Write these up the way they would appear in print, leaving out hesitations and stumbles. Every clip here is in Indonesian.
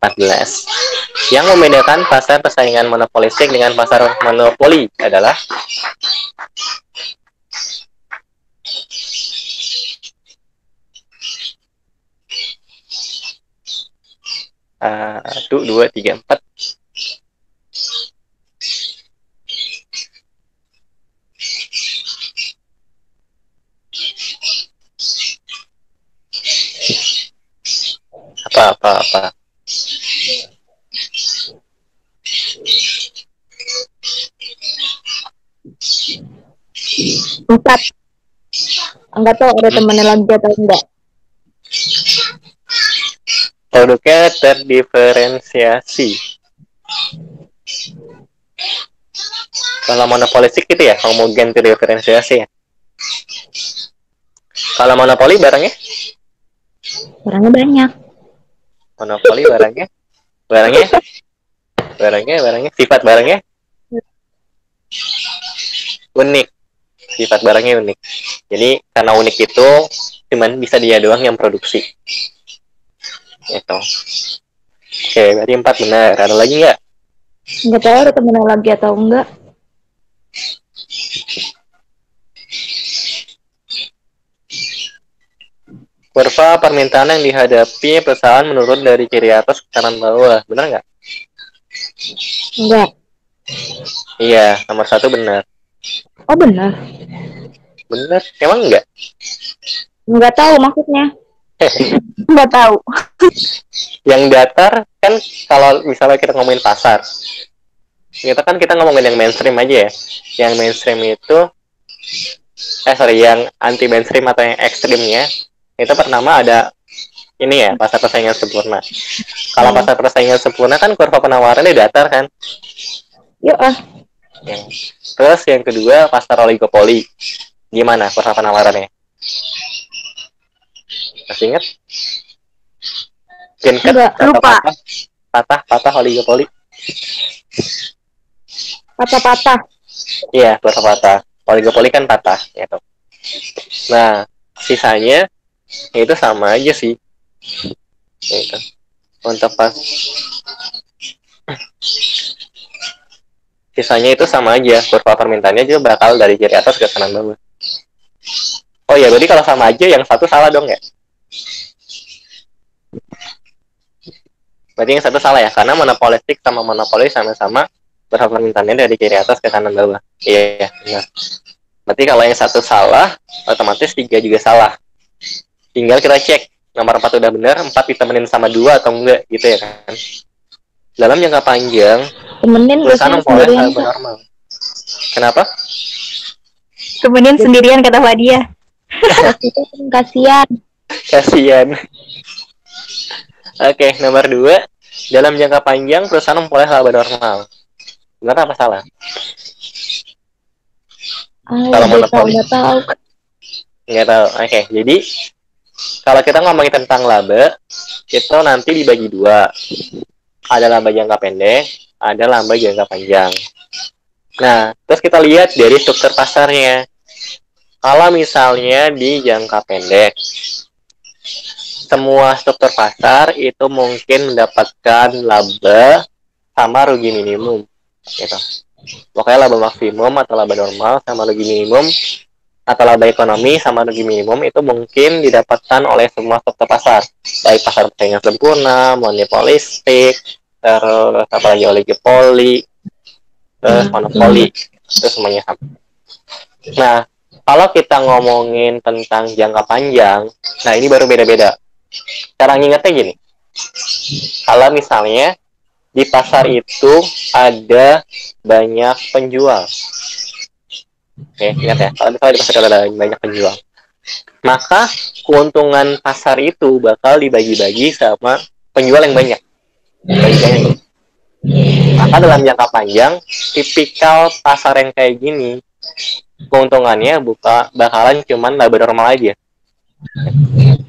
14. Yang membedakan pasar persaingan monopolistik dengan pasar monopoli adalah satu, dua, tiga, empat. Apa. 4. Enggak tahu ada temannya lagi atau enggak. Produknya terdiferensiasi. Kalau monopolistik gitu ya, homogen terdiferensiasi ya. Kalau monopoli barangnya? Barangnya banyak. Monopoli barangnya sifat barangnya unik. Sifat barangnya unik. Jadi karena unik itu cuman bisa dia doang yang produksi. Itu. Oke, berarti 4 benar. Ada lagi nggak? Enggak tahu ada temannya lagi atau enggak. Kurva permintaan yang dihadapi perusahaan menurun dari kiri atas ke kanan bawah. Benar nggak? Enggak. Iya, nomor 1 benar. Oh benar. Benar? Emang enggak? Enggak tahu maksudnya. Enggak tahu. Yang datar kan kalau misalnya kita ngomongin pasar, kita ngomongin yang mainstream aja ya. Yang mainstream itu yang anti mainstream atau yang ekstrimnya itu pertama ada ini ya, pasar persaingan sempurna. Kalau pasar persaingan sempurna kan kurva penawarannya datar kan. Yuk Terus yang kedua pasar oligopoli. Gimana kurva penawarannya? Masih ingat? Enggak, lupa. Patah oligopoli. Patah-patah. Iya, patah. Oligopoli kan patah gitu. Nah, sisanya itu sama aja sih. Gitu. Untuk sisanya itu sama aja. Kurva permintaannya juga bakal dari kiri atas ke kanan bawah. Oh ya, berarti kalau sama aja yang satu salah dong ya? Berarti yang satu salah ya, karena monopolistik sama monopoli sama-sama kurva permintaannya dari kiri atas ke kanan bawah. Iya, benar. Berarti kalau yang satu salah, otomatis 3 juga salah. Tinggal kita cek nomor 4 udah benar, 4 ditemenin sama 2 atau enggak gitu ya kan. Dalam jangka panjang, temenin perusahaan sendirian normal. Kenapa? Temenin sendirian kata Fadia. Kasian. Oke, nomor 2. Dalam jangka panjang, perusahaan memperoleh laba normal. Benar apa salah? Kalau monopoli. Nggak tahu. Oke, jadi kalau kita ngomongin tentang laba, itu nanti dibagi 2. Ada laba jangka pendek, ada laba jangka panjang. Nah, terus kita lihat dari struktur pasarnya. Kalau misalnya di jangka pendek, semua struktur pasar itu mungkin mendapatkan laba sama rugi minimum. Gitu. Pokoknya laba maksimum atau laba normal sama rugi minimum atau laba ekonomi sama rugi minimum itu mungkin didapatkan oleh semua struktur pasar, baik pasar persaingan sempurna, monopolistik, terus apalagi oligopoli, terus monopoli, itu semuanya sama. Nah, kalau kita ngomongin tentang jangka panjang, nah ini baru beda-beda. Cara ngingetnya gini, kalau misalnya di pasar itu ada banyak penjual. Oke, ingat ya, kalau misalnya di pasar ada banyak penjual, maka keuntungan pasar itu bakal dibagi-bagi sama penjual yang banyak. Maka dalam jangka panjang, tipikal pasar yang kayak gini, keuntungannya bakalan cuman laba normal aja.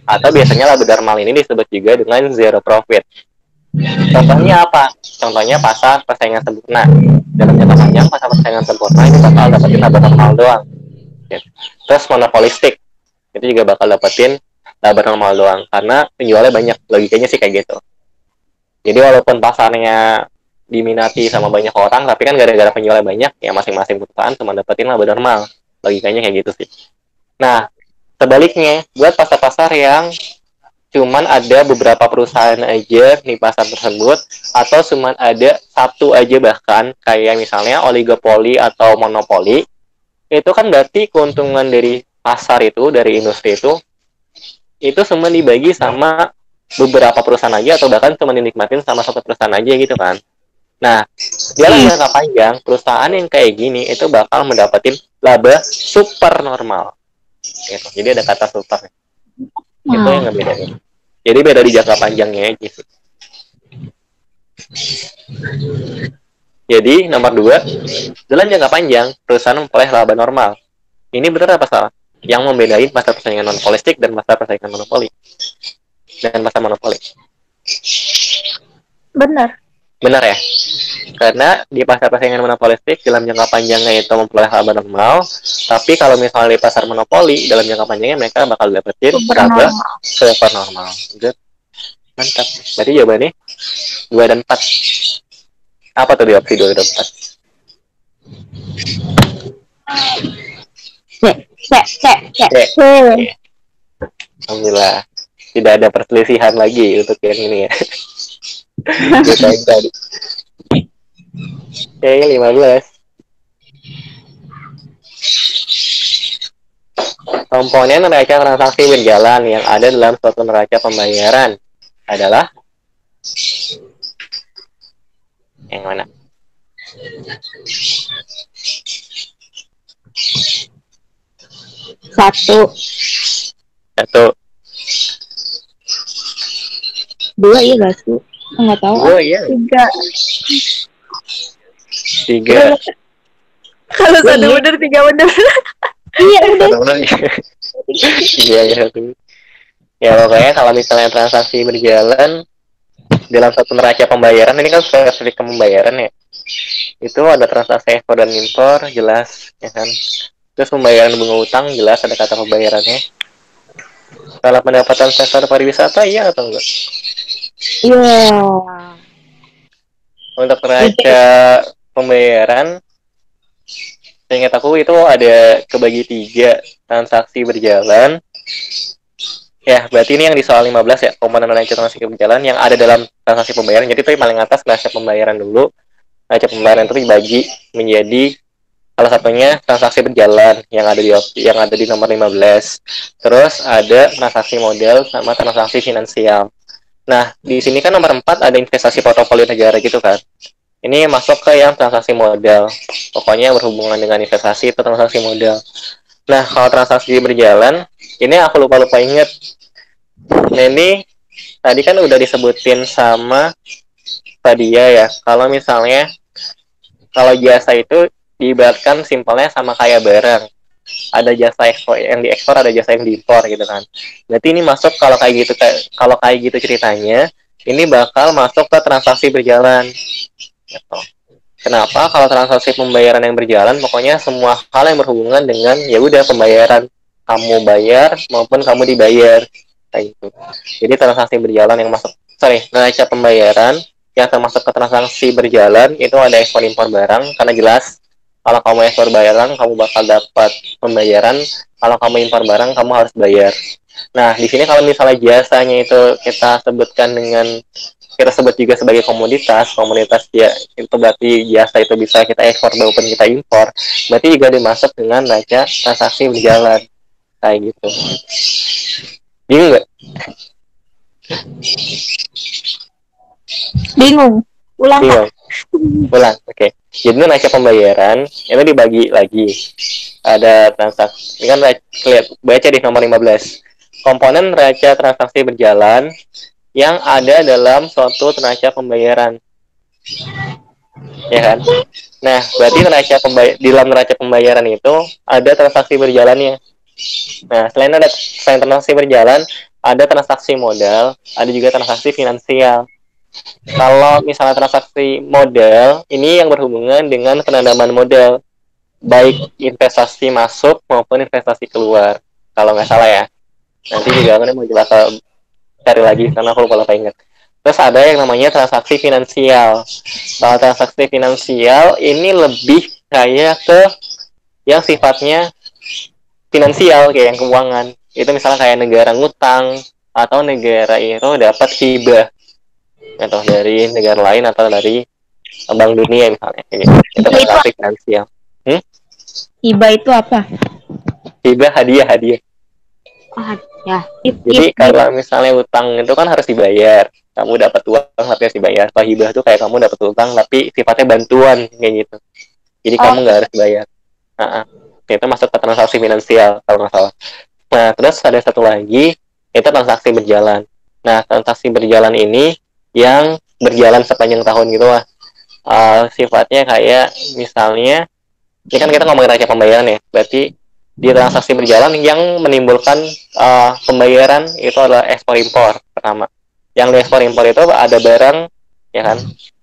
Atau biasanya laba normal ini disebut juga dengan zero profit. Contohnya apa? Contohnya pasar persaingan sempurna. Dalam jangka panjang, pasar persaingan sempurna ini bakal dapetin laba normal doang. Terus monopolistik, itu juga bakal dapetin laba normal doang. Karena penjualnya banyak. Logikanya sih kayak gitu. Jadi walaupun pasarnya diminati sama banyak orang, tapi kan gara-gara penjualnya banyak, ya masing-masing perusahaan cuma dapetin laba normal. Logikanya kayak gitu sih. Nah, sebaliknya, buat pasar-pasar yang cuman ada beberapa perusahaan aja di pasar tersebut, atau cuman ada satu aja bahkan, kayak misalnya oligopoli atau monopoli, itu kan berarti keuntungan dari pasar itu, dari industri itu semua dibagi sama beberapa perusahaan aja atau bahkan cuma dinikmatin sama satu perusahaan aja gitu kan. Nah, dalam jangka panjang, perusahaan yang kayak gini itu bakal mendapatkan laba super normal. Gitu. Jadi ada kata super. Itu yang ngebedain. Jadi beda di jangka panjangnya gitu. Jadi nomor 2, dalam jangka panjang, perusahaan memperoleh laba normal. Ini benar apa salah? Yang membedain masa persaingan monopolistik dan masa persaingan monopoli. Dan masa monopoli. Benar. Benar ya? Karena di pasar persaingan monopolistik dalam jangka panjangnya itu memperoleh laba normal, tapi kalau misalnya di pasar monopoli dalam jangka panjangnya mereka bakal dapetin laba super normal. Good. Mantap. Berarti jawabannya 2 dan 4. Apa tuh di opsi 2 dan 4? C. Alhamdulillah. Tidak ada perselisihan lagi untuk yang ini ya. Kita yang tadi. Oke, 15. Komponen neraca transaksi berjalan yang ada dalam suatu neraca pembayaran adalah yang mana? Satu. 2 iya gak sih? Nggak tahu. 2 iya. 3. Kalau 1 bener 3 bener. Iya udah. Iya ya satu. Ya pokoknya kalau misalnya transaksi berjalan dalam satu neraca pembayaran, ini kan spesifik pembayaran ya. Itu ada transaksi ekspor dan impor jelas ya kan. Terus pembayaran bunga utang jelas ada kata pembayarannya. Kalau pendapatan sektor pariwisata iya atau enggak? Iya. Untuk neraca pembayaran, seingat aku itu ada kebagi 3 transaksi berjalan. Ya, berarti ini yang di soal 15 ya, komponen neraca transaksi berjalan yang ada dalam transaksi pembayaran. Jadi itu yang paling atas neraca pembayaran dulu. Neraca pembayaran itu dibagi menjadi salah satunya transaksi berjalan yang ada di nomor 15. Terus ada transaksi modal sama transaksi finansial. Nah, di sini kan nomor 4 ada investasi portofolio negara gitu kan. Ini masuk ke yang transaksi modal. Pokoknya berhubungan dengan investasi itu transaksi modal. Nah, kalau transaksi berjalan, ini aku lupa-lupa inget. Nah, ini tadi kan udah disebutin sama Fadia ya. Kalau misalnya, kalau jasa itu diibaratkan simpelnya sama kayak barang. Ada jasa ekspor yang diekspor, ada jasa yang diimpor gitu kan. Berarti ini masuk kalau kayak gitu ceritanya, ini bakal masuk ke transaksi berjalan. Gitu. Kenapa? Kalau transaksi pembayaran yang berjalan, pokoknya semua hal yang berhubungan dengan ya udah pembayaran, kamu bayar maupun kamu dibayar, kayak gitu. Jadi transaksi berjalan yang masuk, neraca pembayaran yang termasuk ke transaksi berjalan itu ada ekspor impor barang, karena jelas kalau kamu ekspor barang kamu bakal dapat pembayaran, kalau kamu impor barang kamu harus bayar. Nah di sini kalau misalnya jasanya itu kita sebut juga sebagai komoditas ya itu berarti jasa itu bisa kita ekspor maupun kita impor, berarti juga dimasuk dengan neraca transaksi berjalan kayak gitu. Bingung nggak? Bingung. Ulang. Oke. Jadi neraca pembayaran itu dibagi lagi, ada transaksi, ini kan baca di nomor 15, komponen neraca transaksi berjalan yang ada dalam suatu neraca pembayaran, ya kan? Nah, berarti di dalam neraca pembayaran itu ada transaksi berjalannya. Nah, selain transaksi berjalan, ada transaksi modal, ada juga transaksi finansial. Kalau misalnya transaksi modal, ini yang berhubungan dengan penanaman modal, baik investasi masuk maupun investasi keluar. Kalau nggak salah ya. Nanti juga aku mau coba cari lagi karena aku lupa ingat. Terus ada yang namanya transaksi finansial. Kalau transaksi finansial ini lebih kayak ke yang sifatnya finansial kayak yang keuangan. Itu misalnya kayak negara ngutang atau negara itu dapat hibah atau dari negara lain atau dari Bank Dunia misalnya kayak gitu. Itu Hibah itu, transaksi finansial. hibah itu apa? Hibah hadiah. Ah, ya. Jadi kalau misalnya utang itu kan harus dibayar. Kamu dapat uang tapi harus dibayar. Kalau hibah tuh kayak kamu dapat utang tapi sifatnya bantuan kayak gitu. Jadi kamu Oh, nggak harus bayar. Itu masuk ke transaksi finansial kalau nggak salah. Nah, terus ada satu lagi itu transaksi berjalan. Nah, transaksi berjalan ini yang berjalan sepanjang tahun gitu lah. Sifatnya kayak misalnya ini kan kita ngomongin raca pembayaran ya. Berarti di transaksi berjalan yang menimbulkan pembayaran itu adalah ekspor impor pertama. Yang di ekspor impor itu ada barang, ya kan?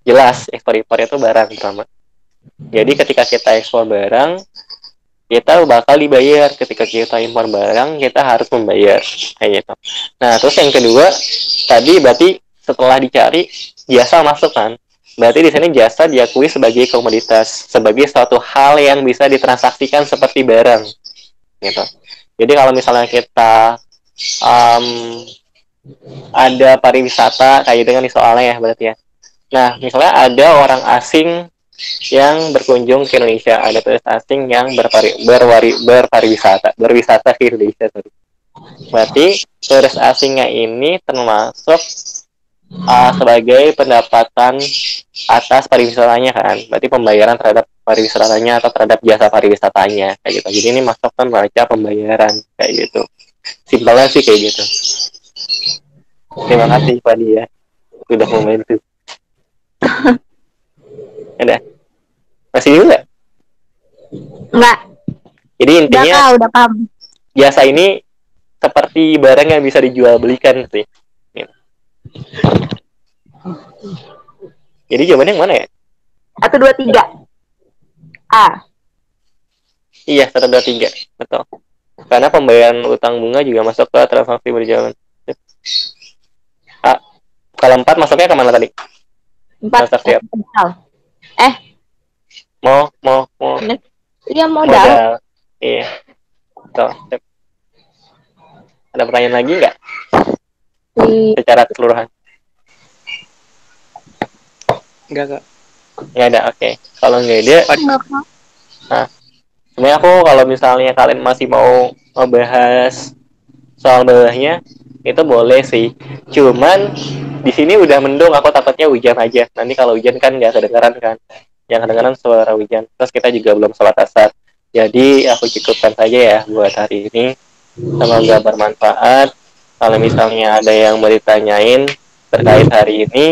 Jelas ekspor impor itu barang pertama. Jadi ketika kita ekspor barang, kita bakal dibayar. Ketika kita impor barang, kita harus membayar kayak gitu. Nah, terus yang kedua tadi berarti setelah dicari jasa masuk kan? Berarti di sini jasa diakui sebagai komoditas, sebagai suatu hal yang bisa ditransaksikan seperti barang gitu. Jadi kalau misalnya kita um, ada pariwisata kayak gitu kan nih soalnya ya berarti ya. Nah, misalnya ada orang asing yang berkunjung ke Indonesia, ada turis asing yang berwisata ke Indonesia. Berarti turis asingnya ini termasuk sebagai pendapatan atas pariwisatanya kan. Berarti pembayaran terhadap pariwisatanya atau terhadap jasa pariwisatanya kayak gitu. Jadi ini masuk kan neraca pembayaran kayak gitu. Simpelnya sih kayak gitu. Terima kasih Pak Dia sudah membantu. Ada masih juga? enggak. Jadi Udah intinya kak, udah paham. jasa ini seperti barang yang bisa dijual belikan sih. Jadi jawabannya yang mana ya? 1, 2, 3. A. Iya, 1, 2, 3. Betul. Karena pembayaran utang bunga juga masuk ke transaksi berjalan. Kalau 4 masuknya kemana tadi? 4. Transaksi apa? Modal. Mau. Iya, modal. Modal. Iya. Betul. Ada pertanyaan lagi nggak? Secara keseluruhan? Enggak, Kak. Nggak ada, oke. Kalau nggak ada, nah, sebenarnya aku kalau misalnya kalian masih mau ngebahas soal bawahnya, itu boleh sih. Cuman di sini udah mendung, aku takutnya hujan aja. Nanti kalau hujan kan nggak kedengeran kan. Yang kedengeran suara hujan. Terus kita juga belum sholat asar. Jadi aku cukupkan saja ya buat hari ini. Semoga bermanfaat. Kalau misalnya ada yang mau ditanyain terkait hari ini,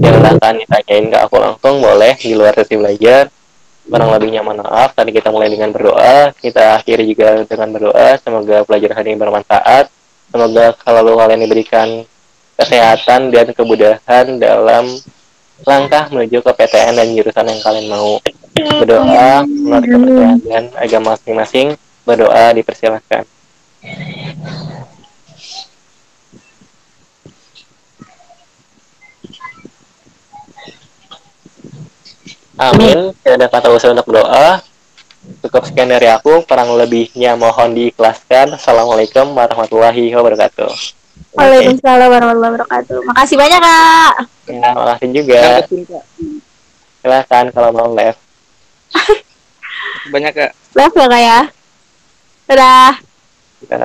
yang akan ditanyain ke aku langsung boleh di luar sesi belajar. Kurang lebihnya mohon maaf. Tadi kita mulai dengan berdoa, kita akhiri juga dengan berdoa. Semoga pelajaran hari ini bermanfaat. Semoga kalau kalian diberikan kesehatan dan kemudahan dalam langkah menuju ke PTN dan jurusan yang kalian mau. Berdoa menurut kepercayaan dan agama masing-masing. Berdoa dipersilahkan. Amin. Ada kata usul untuk berdoa. Cukup sekian dari aku. Kurang lebihnya mohon diikhlaskan. Assalamualaikum warahmatullahi wabarakatuh. Waalaikumsalam warahmatullahi wabarakatuh. Makasih banyak kak. Ya, makasih juga. Silakan kalau mau live. Banyak, Kak. Live ya kak ya. Dadah. Kita